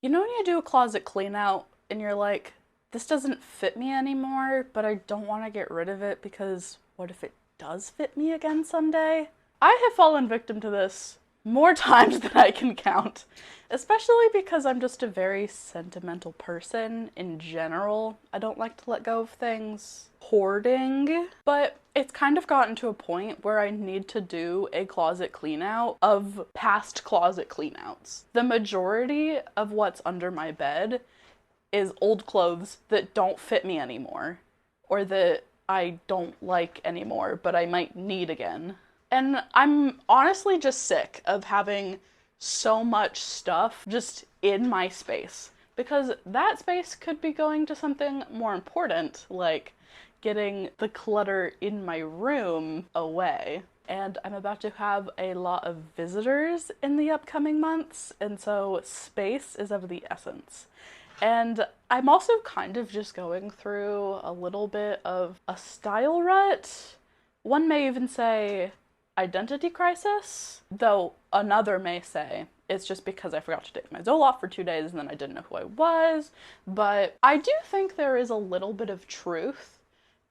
You know when you do a closet clean out and you're like, this doesn't fit me anymore, but I don't want to get rid of it because what if it does fit me again someday? I have fallen victim to this more times than I can count, especially because I'm just a very sentimental person in general. I don't like to let go of things. Hoarding, but it's kind of gotten to a point where I need to do a closet clean out of past closet clean outs. The majority of what's under my bed is old clothes that don't fit me anymore or that I don't like anymore, but I might need again. And I'm honestly just sick of having so much stuff just in my space because that space could be going to something more important, like getting the clutter in my room away. And I'm about to have a lot of visitors in the upcoming months, and so space is of the essence. And I'm also kind of just going through a little bit of a style rut. One may even say identity crisis, though another may say it's just because I forgot to take my Zoloft for 2 days and then I didn't know who I was. But I do think there is a little bit of truth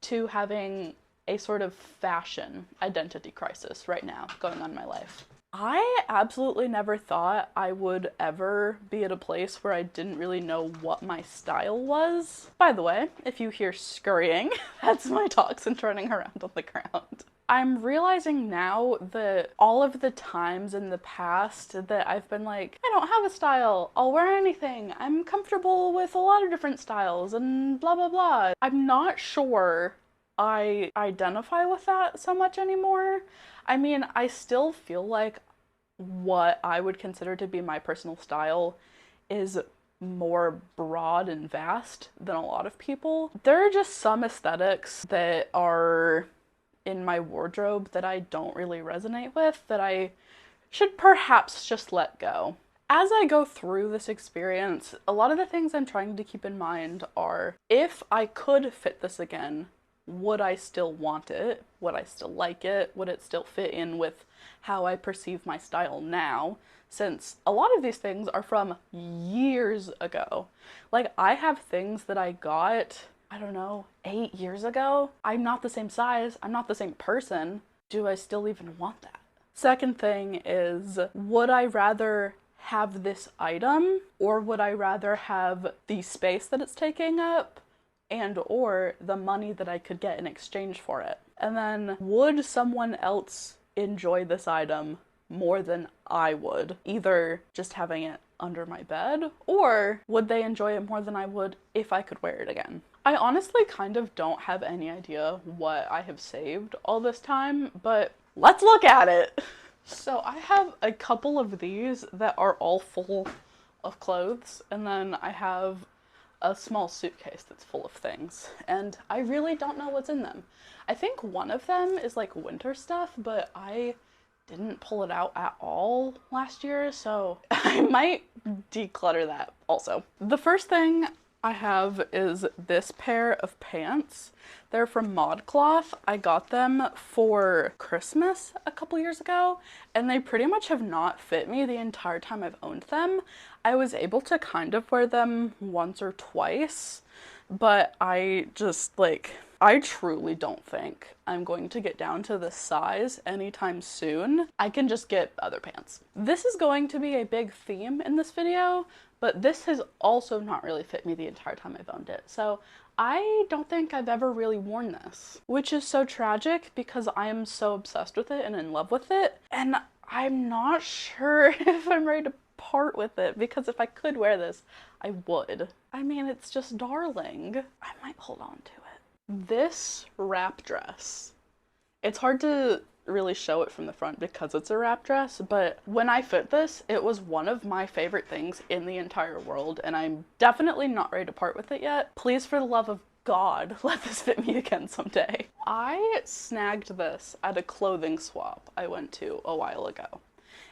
to having a sort of fashion identity crisis right now going on in my life. I absolutely never thought I would ever be at a place where I didn't really know what my style was. By the way, if you hear scurrying, that's my dachshund running around on the ground. I'm realizing now that all of the times in the past that I've been like, I don't have a style, I'll wear anything, I'm comfortable with a lot of different styles, and blah blah blah. I'm not sure I identify with that so much anymore. I mean, I still feel like what I would consider to be my personal style is more broad and vast than a lot of people. There are just some aesthetics that are in my wardrobe that I don't really resonate with that I should perhaps just let go. As I go through this experience, a lot of the things I'm trying to keep in mind are if I could fit this again, would I still want it? Would I still like it? Would it still fit in with how I perceive my style now? Since a lot of these things are from years ago. Like, I have things that I got, I don't know, 8 years ago. I'm not the same size. I'm not the same person. Do I still even want that? Second thing is, would I rather have this item or would I rather have the space that it's taking up and or the money that I could get in exchange for it? And then would someone else enjoy this item more than I would, either just having it under my bed, or would they enjoy it more than I would if I could wear it again? I honestly kind of don't have any idea what I have saved all this time, but let's look at it. So I have a couple of these that are all full of clothes, and then I have a small suitcase that's full of things, and I really don't know what's in them. I think one of them is like winter stuff, but I didn't pull it out at all last year, so I might declutter that also. The first thing I have is this pair of pants. They're from ModCloth. I got them for Christmas a couple years ago, and they pretty much have not fit me the entire time I've owned them. I was able to kind of wear them once or twice, but I truly don't think I'm going to get down to this size anytime soon. I can just get other pants. This is going to be a big theme in this video, but this has also not really fit me the entire time I've owned it. So I don't think I've ever really worn this, which is so tragic because I am so obsessed with it and in love with it. And I'm not sure if I'm ready to part with it, because if I could wear this, I would. I mean, it's just darling. I might hold on to it. This wrap dress. It's hard to really show it from the front because it's a wrap dress, but when I fit this, it was one of my favorite things in the entire world, and I'm definitely not ready to part with it yet. Please, for the love of God, let this fit me again someday. I snagged this at a clothing swap I went to a while ago.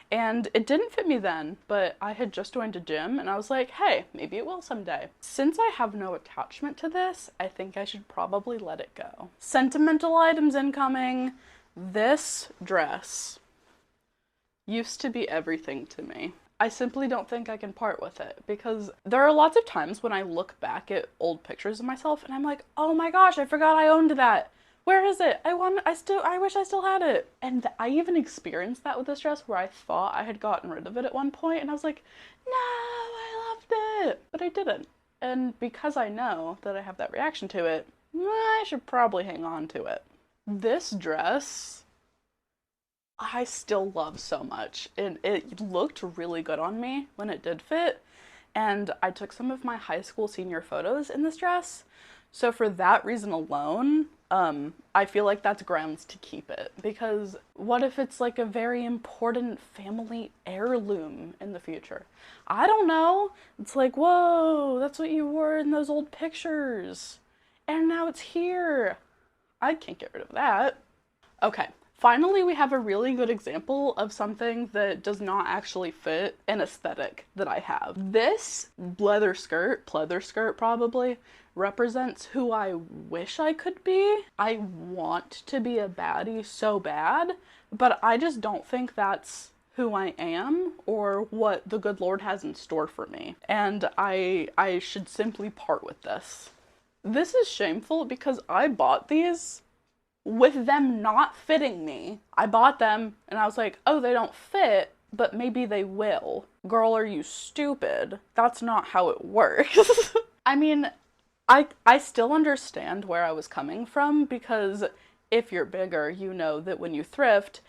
And it didn't fit me then, but I had just joined a gym and I was like, hey, maybe it will someday. Since I have no attachment to this, I think I should probably let it go. Sentimental items incoming. This dress used to be everything to me. I simply don't think I can part with it, because there are lots of times when I look back at old pictures of myself and I'm like, oh my gosh, I forgot I owned that. Where is it? I wish I still had it. And I even experienced that with this dress where I thought I had gotten rid of it at one point and I was like, no, I loved it. But I didn't. And because I know that I have that reaction to it, I should probably hang on to it. This dress I still love so much. It looked really good on me when it did fit, and I took some of my high school senior photos in this dress. So for that reason alone, I feel like that's grounds to keep it. Because what if it's like a very important family heirloom in the future? I don't know. It's like, whoa, that's what you wore in those old pictures. And now it's here. I can't get rid of that. Okay, finally we have a really good example of something that does not actually fit an aesthetic that I have. This pleather skirt probably, represents who I wish I could be. I want to be a baddie so bad, but I just don't think that's who I am or what the good Lord has in store for me. And I should simply part with this. This is shameful because I bought these with them not fitting me. I bought them and I was like, oh, they don't fit, but maybe they will. Girl, are you stupid? That's not how it works. I mean, I still understand where I was coming from, because if you're bigger, you know that when you thrift,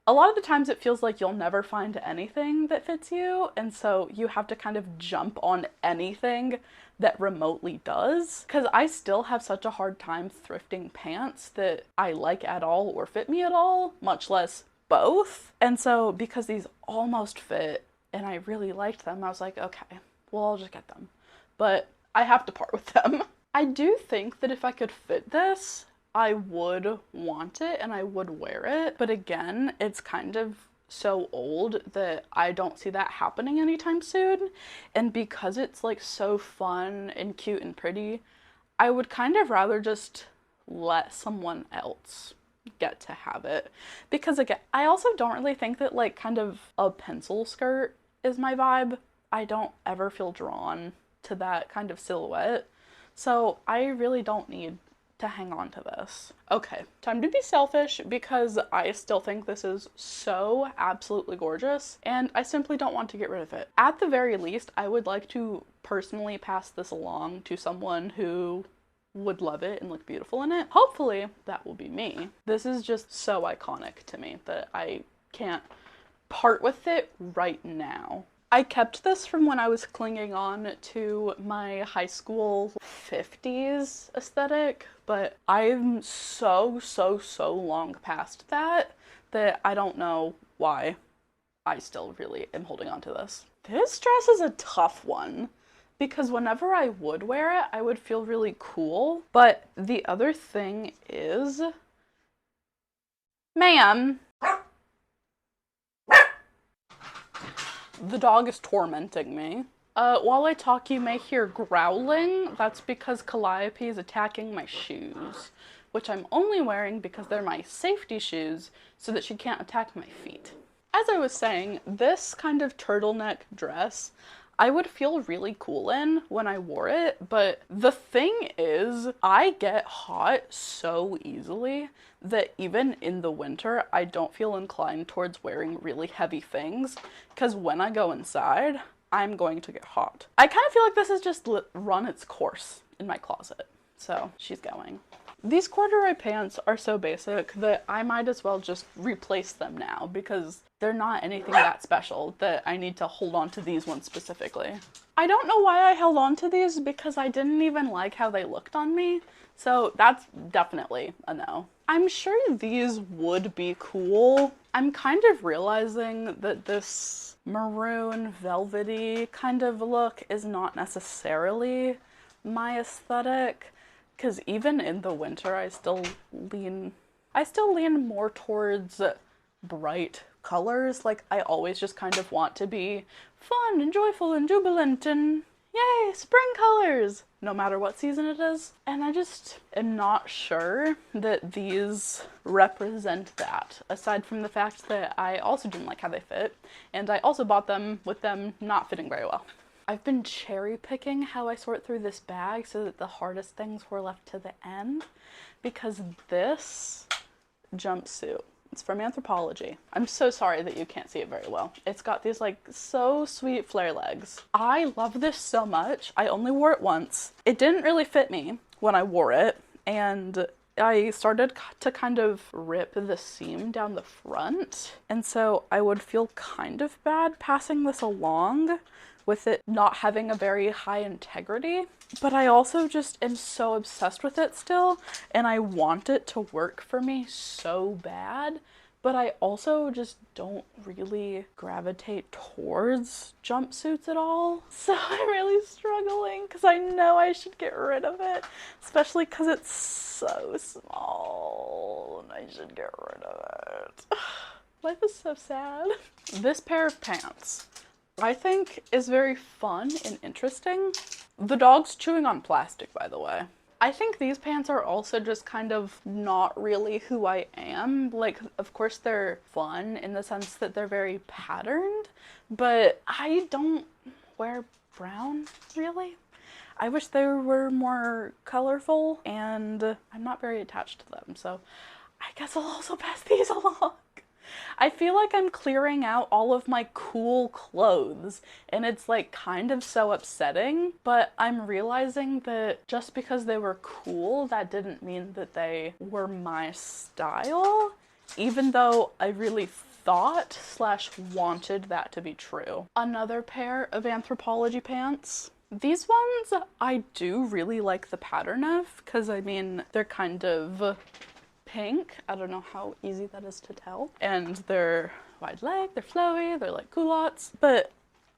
a lot of the times it feels like you'll never find anything that fits you, and so you have to kind of jump on anything that remotely does. Because I still have such a hard time thrifting pants that I like at all or fit me at all, much less both. And so because these almost fit and I really liked them, I was like, okay, well, I'll just get them. But I have to part with them. I do think that if I could fit this, I would want it and I would wear it. But again, it's kind of so old that I don't see that happening anytime soon. And because it's like so fun and cute and pretty, I would kind of rather just let someone else get to have it. Because again, I also don't really think that like kind of a pencil skirt is my vibe. I don't ever feel drawn to that kind of silhouette. So I really don't need to hang on to this. Okay, time to be selfish because I still think this is so absolutely gorgeous and I simply don't want to get rid of it. At the very least, I would like to personally pass this along to someone who would love it and look beautiful in it. Hopefully that will be me. This is just so iconic to me that I can't part with it right now. I kept this from when I was clinging on to my high school 50s aesthetic, but I'm so long past that I don't know why I still really am holding on to this. This dress is a tough one because whenever I would wear it, I would feel really cool. But the other thing is, ma'am, the dog is tormenting me. While I talk, you may hear growling. That's because Calliope is attacking my shoes, which I'm only wearing because they're my safety shoes so that she can't attack my feet. As I was saying, this kind of turtleneck dress I would feel really cool in when I wore it, but the thing is, I get hot so easily that even in the winter, I don't feel inclined towards wearing really heavy things, because when I go inside, I'm going to get hot. I kind of feel like this has just run its course in my closet, so she's going. These corduroy pants are so basic that I might as well just replace them now because they're not anything that special that I need to hold on to these ones specifically. I don't know why I held on to these because I didn't even like how they looked on me, so that's definitely a no. I'm sure these would be cool. I'm kind of realizing that this maroon velvety kind of look is not necessarily my aesthetic. Because even in the winter, I still lean more towards bright colors. Like, I always just kind of want to be fun and joyful and jubilant and yay, spring colors. no matter what season it is. And I just am not sure that these represent that, aside from the fact that I also didn't like how they fit, and I also bought them with them not fitting very well. I've been cherry picking how I sort through this bag so that the hardest things were left to the end, because this jumpsuit, it's from Anthropologie. I'm so sorry that you can't see it very well. It's got these like so sweet flare legs. I love this so much. I only wore it once. It didn't really fit me when I wore it, and I started to kind of rip the seam down the front, and so I would feel kind of bad passing this along with it not having a very high integrity. But I also just am so obsessed with it still, and I want it to work for me so bad, but I also just don't really gravitate towards jumpsuits at all. So I'm really struggling because I know I should get rid of it, especially because it's so small and I should get rid of it. Life is so sad. This pair of pants, I think, is very fun and interesting. The dog's chewing on plastic, by the way. I think these pants are also just kind of not really who I am. Like, of course they're fun in the sense that they're very patterned, but I don't wear brown, really. I wish they were more colorful, and I'm not very attached to them, so I guess I'll also pass these along. I feel like I'm clearing out all of my cool clothes, and it's like kind of so upsetting, but I'm realizing that just because they were cool, that didn't mean that they were my style, even though I really thought / wanted that to be true. Another pair of Anthropologie pants. These ones I do really like the pattern of, because I mean, they're kind of pink. I don't know how easy that is to tell. And they're wide leg, they're flowy, they're like culottes. But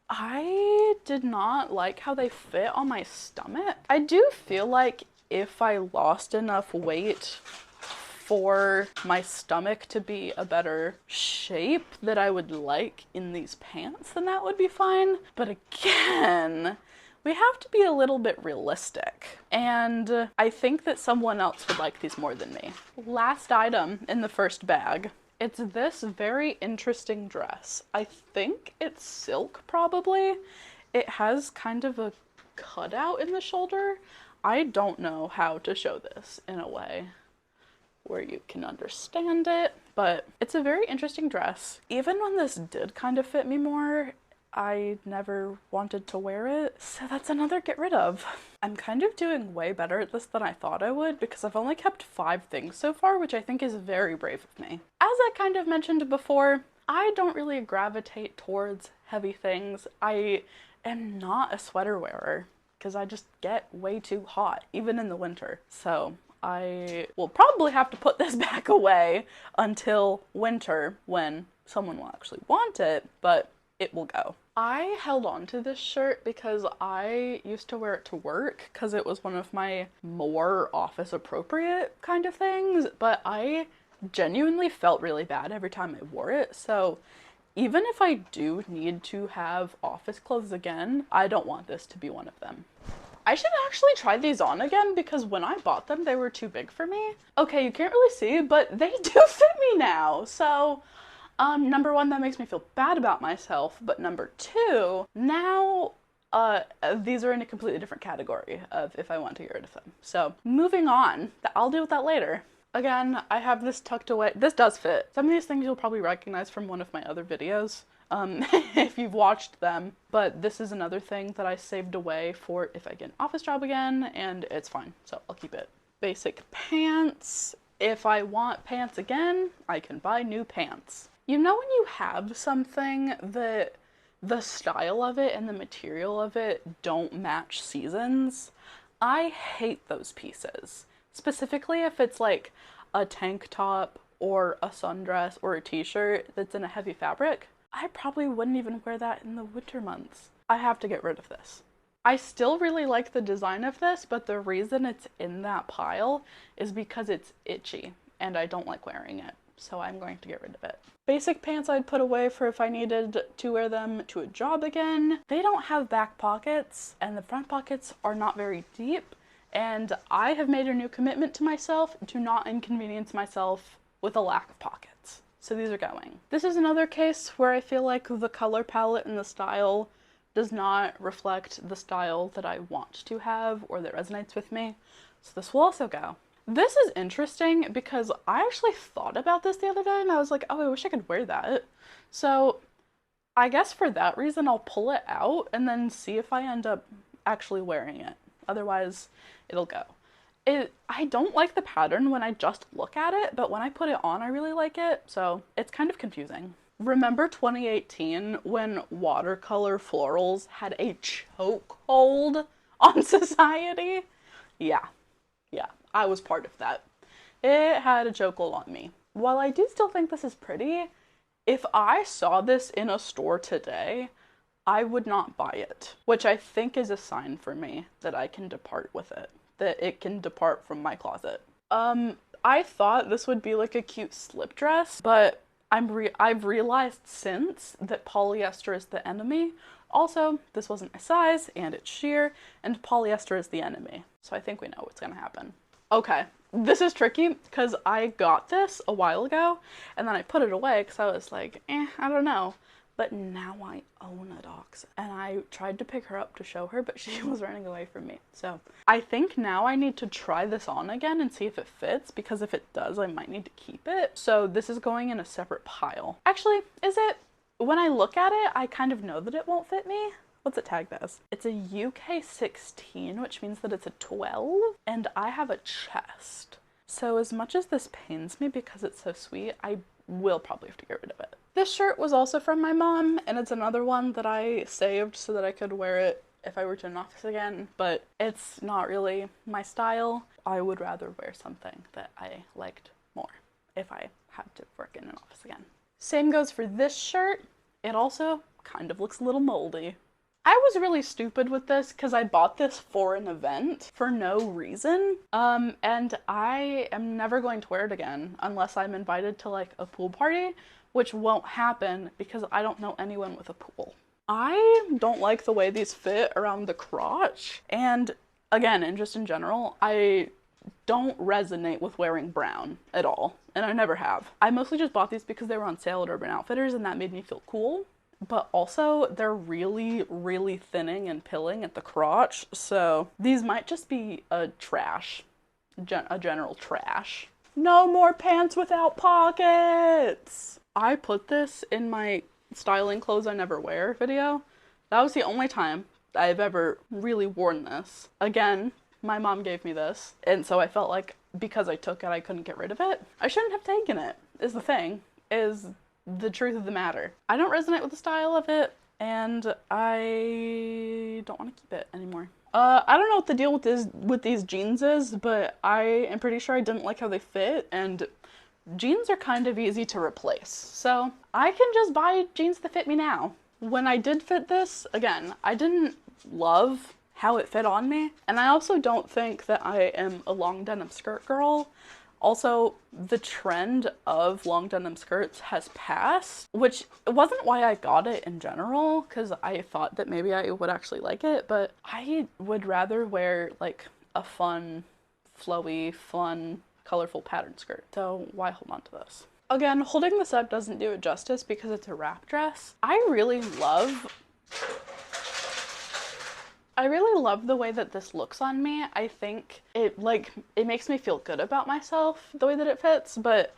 I did not like how they fit on my stomach. I do feel like if I lost enough weight for my stomach to be a better shape that I would like in these pants, then that would be fine. But again, we have to be a little bit realistic, and I think that someone else would like these more than me. Last item in the first bag. It's this very interesting dress. I think it's silk, probably. It has kind of a cutout in the shoulder. I don't know how to show this in a way where you can understand it, but it's a very interesting dress. Even when this did kind of fit me more, I never wanted to wear it, so that's another get rid of. I'm kind of doing way better at this than I thought I would, because I've only kept 5 things so far, which I think is very brave of me. As I kind of mentioned before, I don't really gravitate towards heavy things. I am not a sweater wearer, because I just get way too hot, even in the winter. So I will probably have to put this back away until winter, when someone will actually want it, but it will go. I held on to this shirt because I used to wear it to work because it was one of my more office appropriate kind of things, but I genuinely felt really bad every time I wore it. So even if I do need to have office clothes again, I don't want this to be one of them. I should actually try these on again because when I bought them, they were too big for me. Okay, you can't really see, but they do fit me now. So number 1, that makes me feel bad about myself, but number 2, now these are in a completely different category of if I want to get rid of them. So moving on, I'll deal with that later. Again, I have this tucked away. This does fit. Some of these things you'll probably recognize from one of my other videos, if you've watched them, but this is another thing that I saved away for if I get an office job again, and it's fine, so I'll keep it. Basic pants. If I want pants again, I can buy new pants. You know when you have something that the style of it and the material of it don't match seasons? I hate those pieces. Specifically if it's like a tank top or a sundress or a t-shirt that's in a heavy fabric. I probably wouldn't even wear that in the winter months. I have to get rid of this. I still really like the design of this, but the reason it's in that pile is because it's itchy and I don't like wearing it. so I'm going to get rid of it. Basic pants I'd put away for if I needed to wear them to a job again. They don't have back pockets, and the front pockets are not very deep, and I have made a new commitment to myself to not inconvenience myself with a lack of pockets. So these are going. This is another case where I feel like the color palette and the style does not reflect the style that I want to have or that resonates with me. So this will also go. This is interesting because I actually thought about this the other day and I was like, oh, I wish I could wear that. So I guess for that reason, I'll pull it out and then see if I end up actually wearing it. Otherwise, it'll go. I don't like the pattern when I just look at it, but when I put it on, I really like it. So it's kind of confusing. Remember 2018 when watercolor florals had a chokehold on society? Yeah, I was part of that. It had a chokehold on me. While I do still think this is pretty, if I saw this in a store today, I would not buy it, which I think is a sign for me that I can depart with it, that it can depart from my closet. I thought this would be like a cute slip dress, but I've realized since that polyester is the enemy. Also, this wasn't my size, and it's sheer, and polyester is the enemy. So I think we know what's gonna happen. Okay, this is tricky because I got this a while ago, and then I put it away because I was like, I don't know. But now I own a dachshund. And I tried to pick her up to show her, but she was running away from me. So I think now I need to try this on again and see if it fits, because if it does, I might need to keep it. So this is going in a separate pile. Actually, is it? When I look at it, I kind of know that it won't fit me. What's it tagged as? It's a UK 16, which means that it's a 12, and I have a chest. So as much as this pains me because it's so sweet, I will probably have to get rid of it. This shirt was also from my mom, and it's another one that I saved so that I could wear it if I were to an office again, but it's not really my style. I would rather wear something that I liked more if I had to work in an office again. Same goes for this shirt. It also kind of looks a little moldy. I was really stupid with this because I bought this for an event for no reason. And I am never going to wear it again unless I'm invited to like a pool party, which won't happen because I don't know anyone with a pool. I don't like the way these fit around the crotch. And again, and just in general, I don't resonate with wearing brown at all. And I never have. I mostly just bought these because they were on sale at Urban Outfitters and that made me feel cool. But also they're really, really thinning and pilling at the crotch. So these might just be a general trash. No more pants without pockets. I put this in my styling clothes I never wear video. That was the only time I've ever really worn this. Again, my mom gave me this. And so I felt like because I took it, I couldn't get rid of it. I shouldn't have taken it, is the thing, is the truth of the matter. I don't resonate with the style of it, and I don't want to keep it anymore. I don't know what the deal with these jeans is, but I am pretty sure I didn't like how they fit, and jeans are kind of easy to replace. So I can just buy jeans that fit me now. When I did fit this, again, I didn't love how it fit on me, and I also don't think that I am a long denim skirt girl. Also, the trend of long denim skirts has passed, which wasn't why I got it in general, because I thought that maybe I would actually like it, but I would rather wear like a fun, flowy, fun, colorful pattern skirt. So why hold on to this? Again, holding this up doesn't do it justice because it's a wrap dress. I really love the way that this looks on me. I think it makes me feel good about myself, the way that it fits, but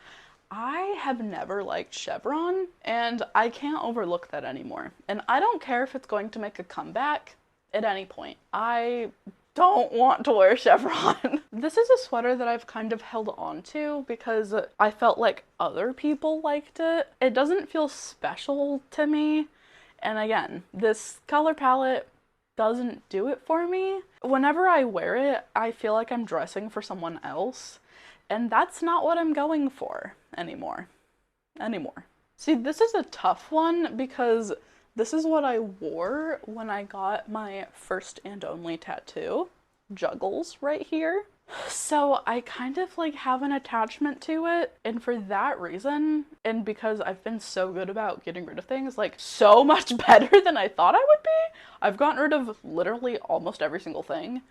I have never liked chevron, and I can't overlook that anymore. And I don't care if it's going to make a comeback at any point. I don't want to wear chevron. This is a sweater that I've kind of held on to because I felt like other people liked it. It doesn't feel special to me. And again, this color palette doesn't do it for me. Whenever I wear it, I feel like I'm dressing for someone else, and that's not what I'm going for anymore. See, this is a tough one because this is what I wore when I got my first and only tattoo, Juggles, right here. So I kind of like have an attachment to it, and for that reason, and because I've been so good about getting rid of things, like so much better than I thought I would be, I've gotten rid of literally almost every single thing.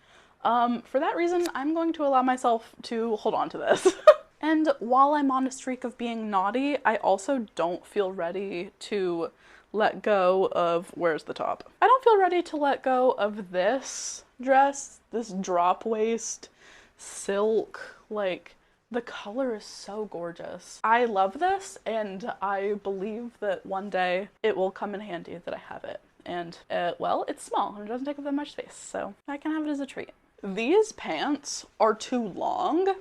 For that reason, I'm going to allow myself to hold on to this. And while I'm on a streak of being naughty, I also don't feel ready to let go of, where's the top? I don't feel ready to let go of this dress, this drop waist, silk, like the color is so gorgeous. I love this, and I believe that one day it will come in handy that I have it. And, well, it's small and it doesn't take up that much space, so I can have it as a treat. These pants are too long,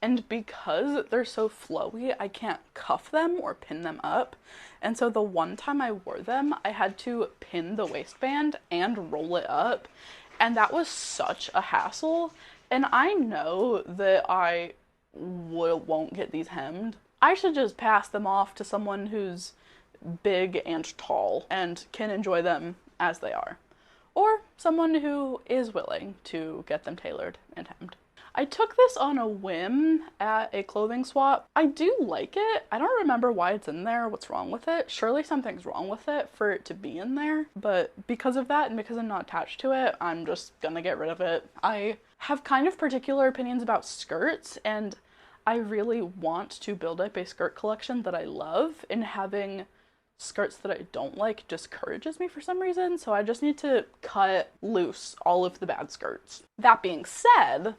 and because they're so flowy, I can't cuff them or pin them up. And so the one time I wore them, I had to pin the waistband and roll it up. And that was such a hassle. And I know that I won't get these hemmed. I should just pass them off to someone who's big and tall and can enjoy them as they are. Or someone who is willing to get them tailored and hemmed. I took this on a whim at a clothing swap. I do like it. I don't remember why it's in there, what's wrong with it. Surely something's wrong with it for it to be in there. But because of that and because I'm not attached to it, I'm just gonna get rid of it. I have kind of particular opinions about skirts, and I really want to build up a skirt collection that I love, and having skirts that I don't like discourages me for some reason, so I just need to cut loose all of the bad skirts. That being said,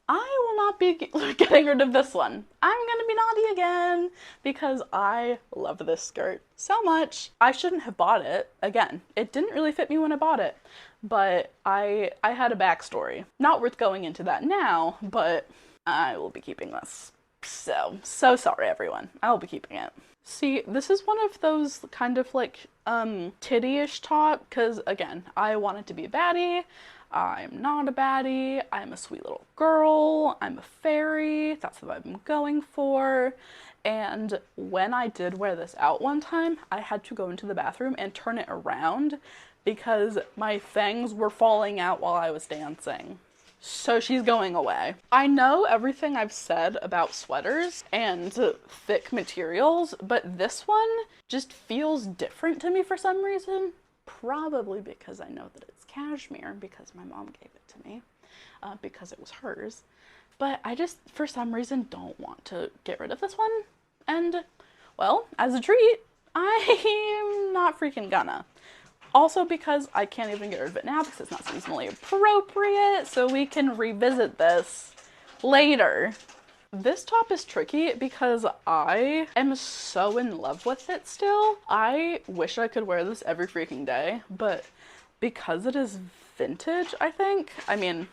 I will not be getting rid of this one. I'm gonna be naughty again because I love this skirt so much. I shouldn't have bought it. Again, it didn't really fit me when I bought it, but I had a backstory. Not worth going into that now, but I will be keeping this. So sorry everyone. I will be keeping it. See, this is one of those kind of like titty-ish top, because again, I want it to be a baddie. I'm not a baddie, I'm a sweet little girl, I'm a fairy, that's what I'm going for. And when I did wear this out one time, I had to go into the bathroom and turn it around because my fangs were falling out while I was dancing. So she's going away. I know everything I've said about sweaters and thick materials, but this one just feels different to me for some reason. Probably because I know that it's cashmere, because my mom gave it to me, because it was hers. But I just, for some reason, don't want to get rid of this one. And, well, as a treat, I'm not freaking gonna. Also because I can't even get rid of it now because it's not seasonally appropriate, so we can revisit this later. This top is tricky because I am so in love with it still. I wish I could wear this every freaking day, but because it is vintage, I think, I mean,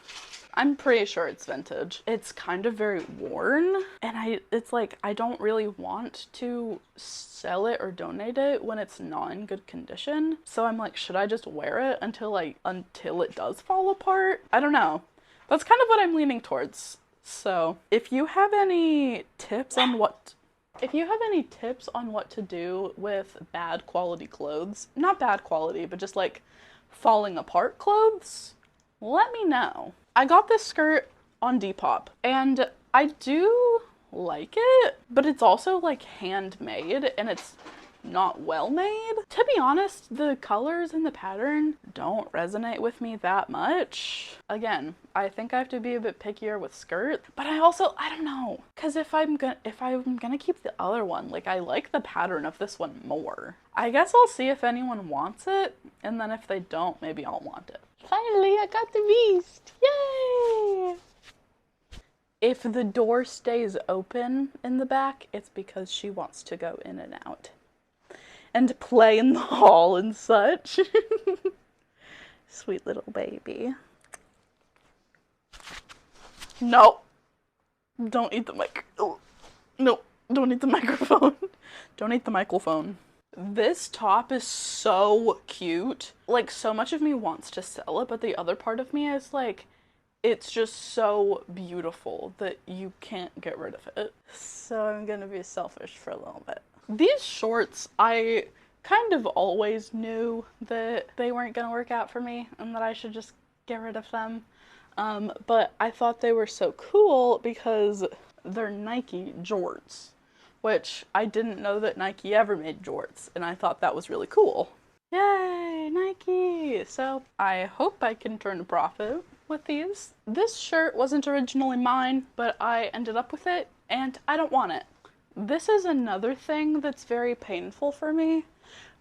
I'm pretty sure it's vintage. It's kind of very worn, and it's like, I don't really want to sell it or donate it when it's not in good condition. So I'm like, should I just wear it until it does fall apart? I don't know. That's kind of what I'm leaning towards. So, if you have any tips on what to do with bad quality clothes, not bad quality, but just like falling apart clothes, let me know. I got this skirt on Depop, and I do like it, but it's also like handmade and it's not well made. To be honest, the colors and the pattern don't resonate with me that much. Again, I think I have to be a bit pickier with skirts, but I don't know, because if I'm gonna keep the other one, like, I like the pattern of this one more. I guess I'll see if anyone wants it, and then if they don't, maybe I'll want it. Finally, I got the beast! Yay! If the door stays open in the back, it's because she wants to go in and out and play in the hall and such. Sweet little baby. No. Don't eat the mic. No, don't eat the microphone. Don't eat the microphone. This top is so cute. Like, so much of me wants to sell it, but the other part of me is like, it's just so beautiful that you can't get rid of it. So I'm gonna be selfish for a little bit. These shorts, I kind of always knew that they weren't gonna work out for me and that I should just get rid of them. But I thought they were so cool because they're Nike jorts, which I didn't know that Nike ever made jorts, and I thought that was really cool. Yay, Nike! So I hope I can turn a profit with these. This shirt wasn't originally mine, but I ended up with it, and I don't want it. This is another thing that's very painful for me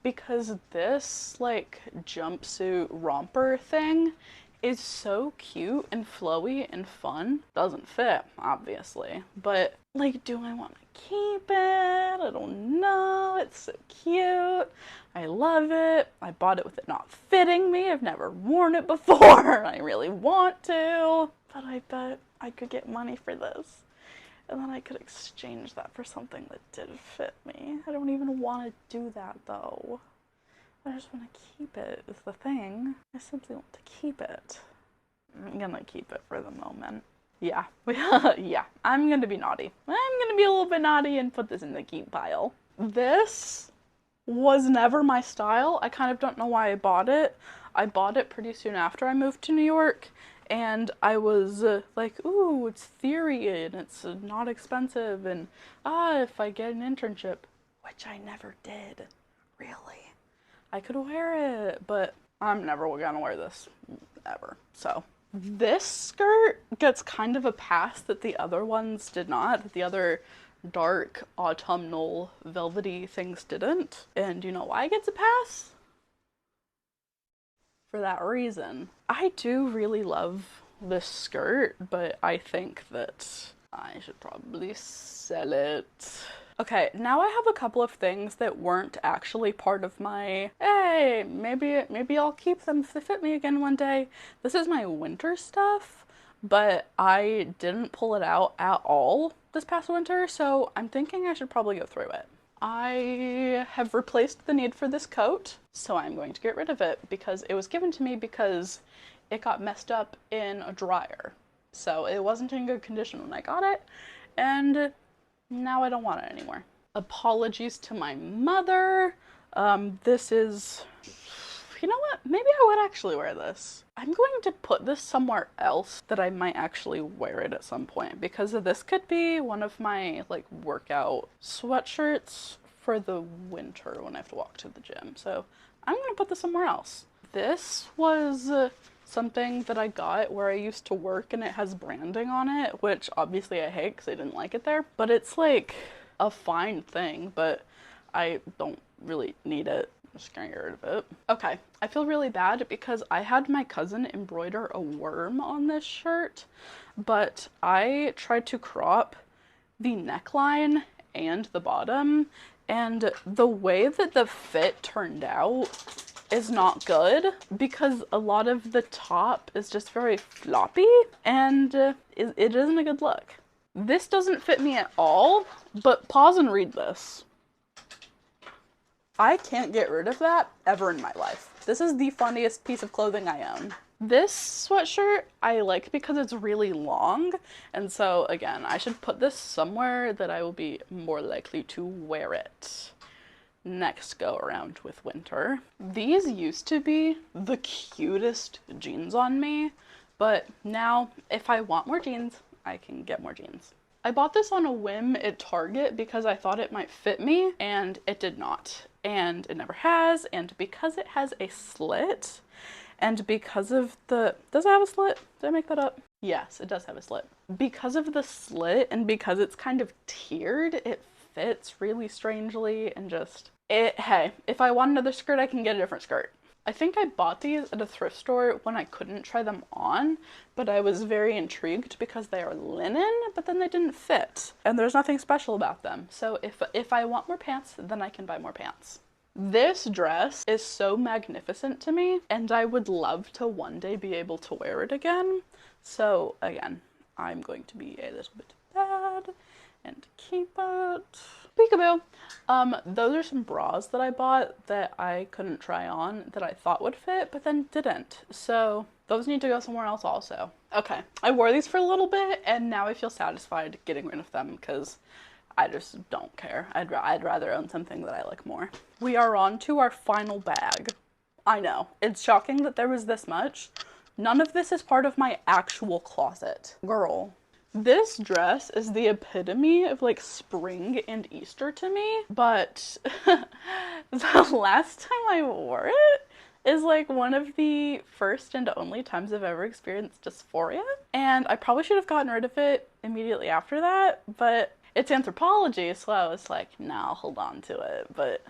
because this like jumpsuit romper thing is so cute and flowy and fun. Doesn't fit, obviously, but like, do I want to keep it? I don't know. It's so cute. I love it. I bought it with it not fitting me. I've never worn it before. I really want to, but I bet I could get money for this. And then I could exchange that for something that did fit me. I don't even want to do that though. I just want to keep it, is the thing. I simply want to keep it. I'm gonna keep it for the moment. Yeah. Yeah. I'm gonna be naughty. I'm gonna be a little bit naughty and put this in the keep pile. This was never my style. I kind of don't know why I bought it. I bought it pretty soon after I moved to New York, and I was like, ooh, it's theory and it's not expensive, and if I get an internship, which I never did, really. I could wear it, but I'm never gonna wear this, ever. So this skirt gets kind of a pass that the other ones did not, that the other dark autumnal velvety things didn't. And you know why it gets a pass? For that reason. I do really love this skirt, but I think that I should probably sell it. Okay, now I have a couple of things that weren't actually part of my, hey, maybe I'll keep them if they fit me again one day. This is my winter stuff, but I didn't pull it out at all this past winter, so I'm thinking I should probably go through it. I have replaced the need for this coat, so I'm going to get rid of it because it was given to me because it got messed up in a dryer. So it wasn't in good condition when I got it, and now I don't want it anymore. Apologies to my mother. This is, you know what? Maybe I would actually wear this. I'm going to put this somewhere else that I might actually wear it at some point because this could be one of my like workout sweatshirts for the winter when I have to walk to the gym. So I'm gonna put this somewhere else. This was something that I got where I used to work and it has branding on it, which obviously I hate because I didn't like it there. But it's like a fine thing, but I don't really need it. I'm just gonna get rid of it. Okay, I feel really bad because I had my cousin embroider a worm on this shirt, but I tried to crop the neckline and the bottom, and the way that the fit turned out is not good because a lot of the top is just very floppy and it isn't a good look. This doesn't fit me at all, but pause and read this. I can't get rid of that ever in my life. This is the funniest piece of clothing I own. This sweatshirt I like because it's really long, and so again, I should put this somewhere that I will be more likely to wear it next go around with winter. These used to be the cutest jeans on me, but now if I want more jeans, I can get more jeans. I bought this on a whim at Target because I thought it might fit me, and it did not. And it never has, and because it has a slit, and because of the, does it have a slit? Did I make that up? Yes, it does have a slit. Because of the slit and because it's kind of tiered, it fits really strangely and just, hey, if I want another skirt, I can get a different skirt. I think I bought these at a thrift store when I couldn't try them on, but I was very intrigued because they are linen, but then they didn't fit. And there's nothing special about them. So if I want more pants, then I can buy more pants. This dress is so magnificent to me, and I would love to one day be able to wear it again. So again, I'm going to be a little bit bad and keep it. Peekaboo. Those are some bras that I bought that I couldn't try on that I thought would fit, but then didn't. So those need to go somewhere else also. Okay, I wore these for a little bit, and now I feel satisfied getting rid of them because I just don't care. I'd rather own something that I like more. We are on to our final bag. I know, it's shocking that there was this much, None of this is part of my actual closet. Girl, this dress is the epitome of like spring and Easter to me, but the last time I wore it is like one of the first and only times I've ever experienced dysphoria. And I probably should have gotten rid of it immediately after that, but it's Anthropologie, so I was like, nah, I'll hold on to it. But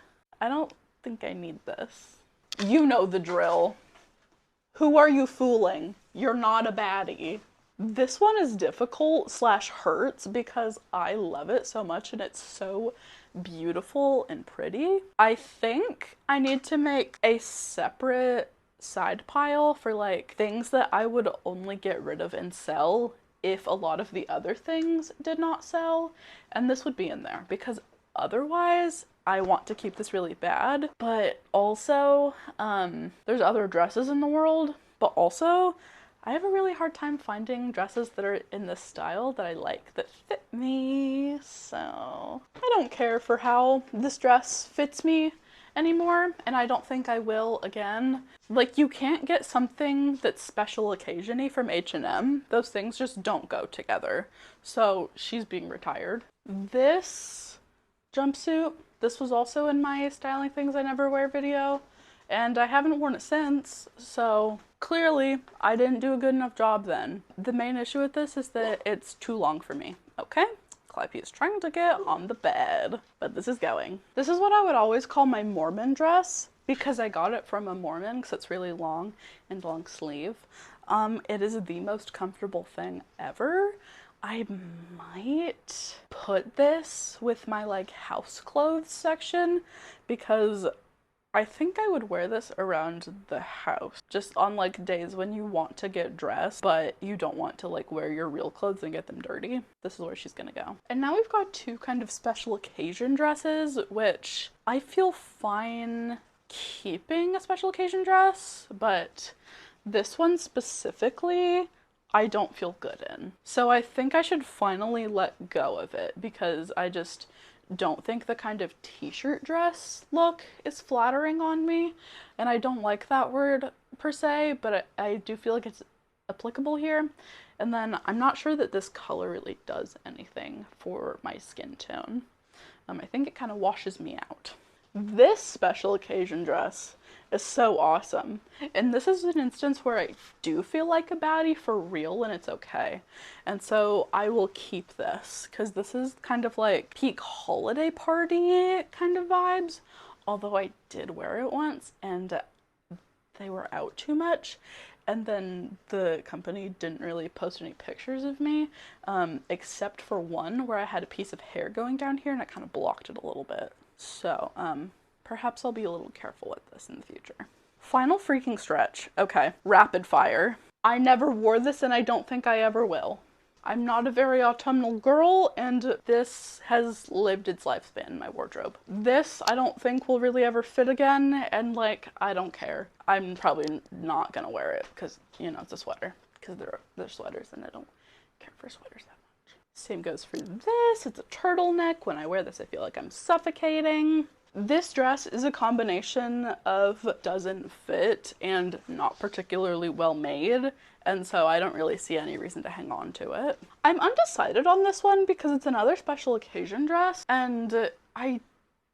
I don't think I need this. You know the drill. Who are you fooling? You're not a baddie. This one is difficult slash hurts because I love it so much and it's so beautiful and pretty. I think I need to make a separate side pile for like things that I would only get rid of and sell if a lot of the other things did not sell, and this would be in there because otherwise I want to keep this really bad. But also there's other dresses in the world, but also I have a really hard time finding dresses that are in this style that I like that fit me, so I don't care for how this dress fits me anymore, and I don't think I will again. Like, you can't get something that's special occasion-y from H&M. Those things just don't go together. So she's being retired. This jumpsuit, this was also in my styling things I never wear video, and I haven't worn it since, so clearly I didn't do a good enough job then. The main issue with this is that it's too long for me, okay? Calliope is trying to get on the bed, but this is going. This is what I would always call my Mormon dress because I got it from a Mormon because it's really long and long sleeve. It is the most comfortable thing ever. I might put this with my like house clothes section because I think I would wear this around the house, just on like days when you want to get dressed, but you don't want to like wear your real clothes and get them dirty. This is where she's gonna go. And now we've got two kind of special occasion dresses, which I feel fine keeping a special occasion dress, but this one specifically, I don't feel good in. So I think I should finally let go of it because I just don't think the kind of t-shirt dress look is flattering on me, and I don't like that word per se, but I do feel like it's applicable here. And then I'm not sure that this color really does anything for my skin tone. I think it kind of washes me out. This special occasion dress is so awesome, and this is an instance where I do feel like a baddie for real and it's okay, and so I will keep this because this is kind of like peak holiday party kind of vibes, although I did wear it once and they were out too much, and then the company didn't really post any pictures of me except for one where I had a piece of hair going down here and it kind of blocked it a little bit. So perhaps I'll be a little careful with this in the future. Final freaking stretch. Okay, rapid fire. I never wore this and I don't think I ever will. I'm not a very autumnal girl, and this has lived its lifespan in my wardrobe. This I don't think will really ever fit again, and like, I don't care. I'm probably not gonna wear it because, you know, it's a sweater. Because they're sweaters and I don't care for sweaters that much. Same goes for this. It's a turtleneck. When I wear this, I feel like I'm suffocating. This dress is a combination of doesn't fit and not particularly well made, and so I don't really see any reason to hang on to it. I'm undecided on this one because it's another special occasion dress, and I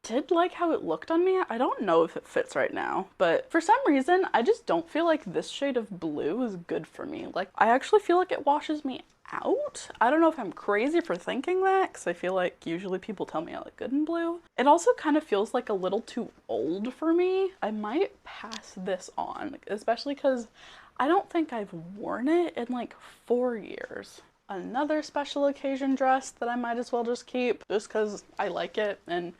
did like how it looked on me. I don't know if it fits right now, but for some reason, I just don't feel like this shade of blue is good for me. Like, I actually feel like it washes me out. I don't know if I'm crazy for thinking that, because I feel like usually people tell me I look good in blue. It also kind of feels like a little too old for me. I might pass this on, especially because I don't think I've worn it in like 4 years. Another special occasion dress that I might as well just keep, just because I like it, and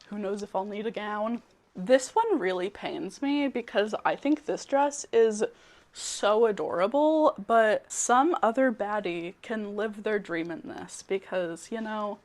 who knows if I'll need a gown. This one really pains me because I think this dress is so adorable, but some other baddie can live their dream in this because, you know,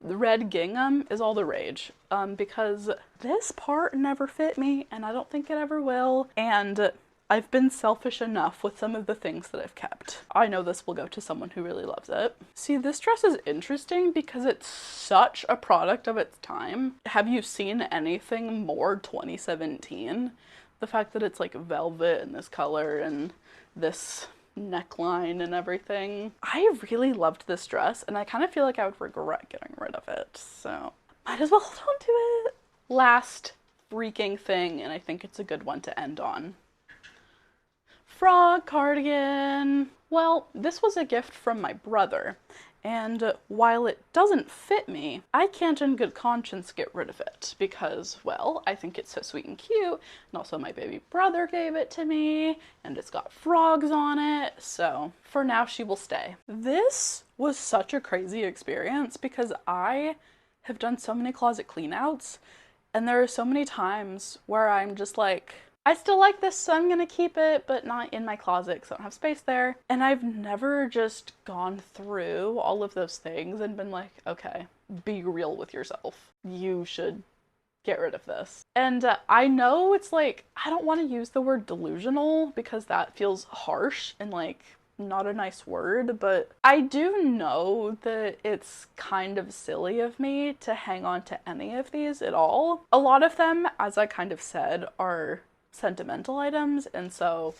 the red gingham is all the rage. Because this part never fit me and I don't think it ever will, and I've been selfish enough with some of the things that I've kept. I know this will go to someone who really loves it. See, this dress is interesting because it's such a product of its time. Have you seen anything more 2017? The fact that it's like velvet in this color and this neckline and everything. I really loved this dress, and I kind of feel like I would regret getting rid of it, so might as well hold on to it. Last freaking thing, and I think it's a good one to end on. Frog cardigan. Well, this was a gift from my brother, and while it doesn't fit me, I can't in good conscience get rid of it because, well, I think it's so sweet and cute, and also my baby brother gave it to me, and it's got frogs on it, so for now she will stay. This was such a crazy experience because I have done so many closet cleanouts, and there are so many times where I'm just like, I still like this, so I'm gonna keep it, but not in my closet because I don't have space there. And I've never just gone through all of those things and been like, okay, be real with yourself. You should get rid of this. And I know it's like, I don't want to use the word delusional because that feels harsh and like not a nice word, but I do know that it's kind of silly of me to hang on to any of these at all. A lot of them, as I kind of said, are sentimental items, and so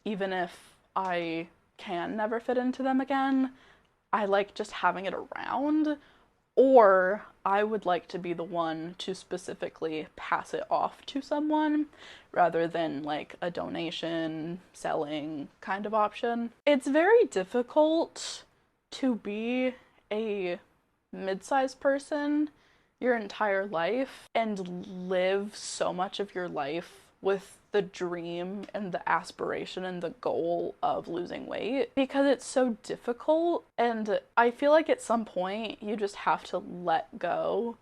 even if I can never fit into them again, I like just having it around, or I would like to be the one to specifically pass it off to someone rather than like a donation, selling kind of option. It's very difficult to be a mid-sized person your entire life and live so much of your life with the dream and the aspiration and the goal of losing weight because it's so difficult, and I feel like at some point you just have to let go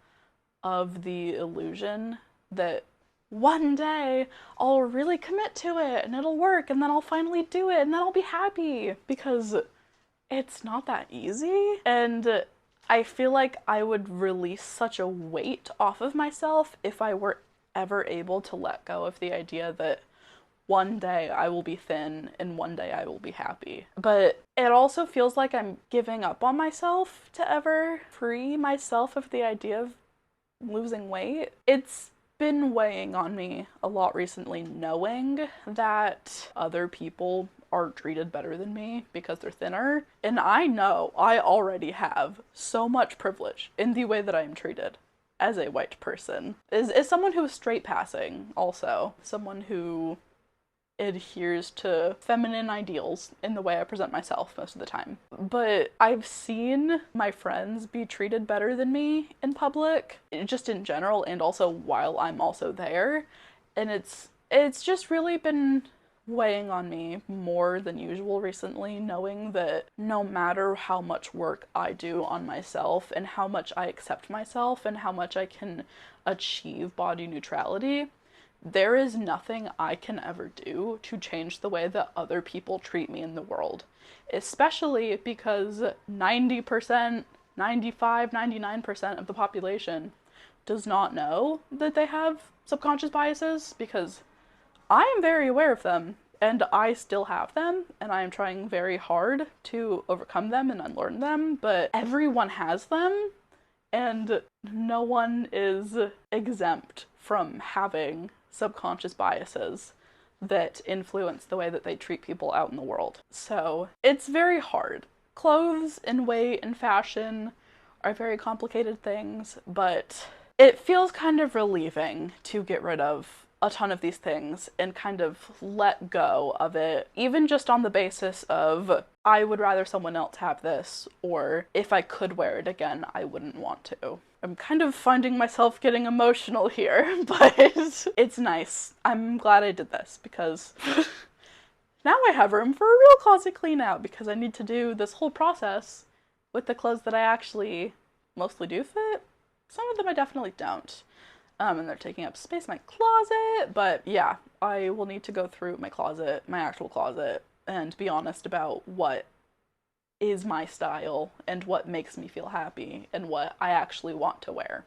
of the illusion that one day I'll really commit to it and it'll work and then I'll finally do it and then I'll be happy, because it's not that easy. And I feel like I would release such a weight off of myself if I were ever able to let go of the idea that one day I will be thin and one day I will be happy. But it also feels like I'm giving up on myself to ever free myself of the idea of losing weight. It's been weighing on me a lot recently, knowing that other people are treated better than me because they're thinner. And I know I already have so much privilege in the way that I am treated as a white person. Is someone who is straight passing, also. Someone who adheres to feminine ideals in the way I present myself most of the time. But I've seen my friends be treated better than me in public, just in general, and also while I'm also there. And it's just really been weighing on me more than usual recently, knowing that no matter how much work I do on myself and how much I accept myself and how much I can achieve body neutrality, there is nothing I can ever do to change the way that other people treat me in the world. Especially because 90%, 95, 99% of the population does not know that they have subconscious biases, because I am very aware of them, and I still have them, and I am trying very hard to overcome them and unlearn them, but everyone has them, and no one is exempt from having subconscious biases that influence the way that they treat people out in the world. So it's very hard. Clothes and weight and fashion are very complicated things, but it feels kind of relieving to get rid of a ton of these things and kind of let go of it, even just on the basis of I would rather someone else have this, or if I could wear it again, I wouldn't want to. I'm kind of finding myself getting emotional here, but it's nice. I'm glad I did this because now I have room for a real closet clean out, because I need to do this whole process with the clothes that I actually mostly do fit. Some of them I definitely don't. And they're taking up space in my closet, but yeah, I will need to go through my closet, my actual closet, and be honest about what is my style and what makes me feel happy and what I actually want to wear.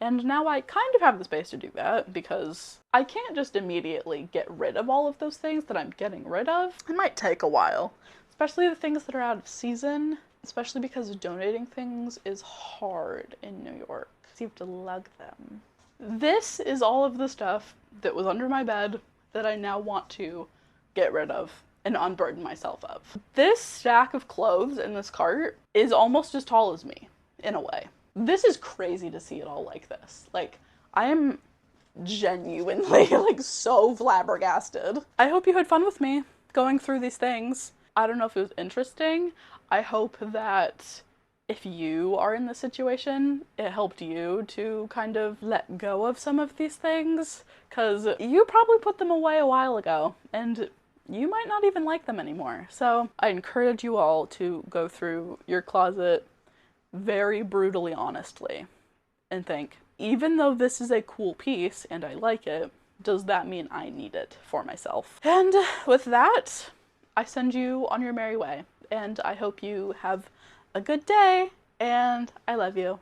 And now I kind of have the space to do that, because I can't just immediately get rid of all of those things that I'm getting rid of. It might take a while, especially the things that are out of season, especially because donating things is hard in New York, because you have to lug them. This is all of the stuff that was under my bed that I now want to get rid of. and unburden myself of. This stack of clothes in this cart is almost as tall as me, in a way. This is crazy to see it all like this. Like, I am genuinely, like, so flabbergasted. I hope you had fun with me going through these things. I don't know if it was interesting. I hope that if you are in this situation, it helped you to kind of let go of some of these things, because you probably put them away a while ago, and you might not even like them anymore. So I encourage you all to go through your closet very brutally honestly and think, even though this is a cool piece and I like it, does that mean I need it for myself? And with that, I send you on your merry way, and I hope you have a good day, and I love you.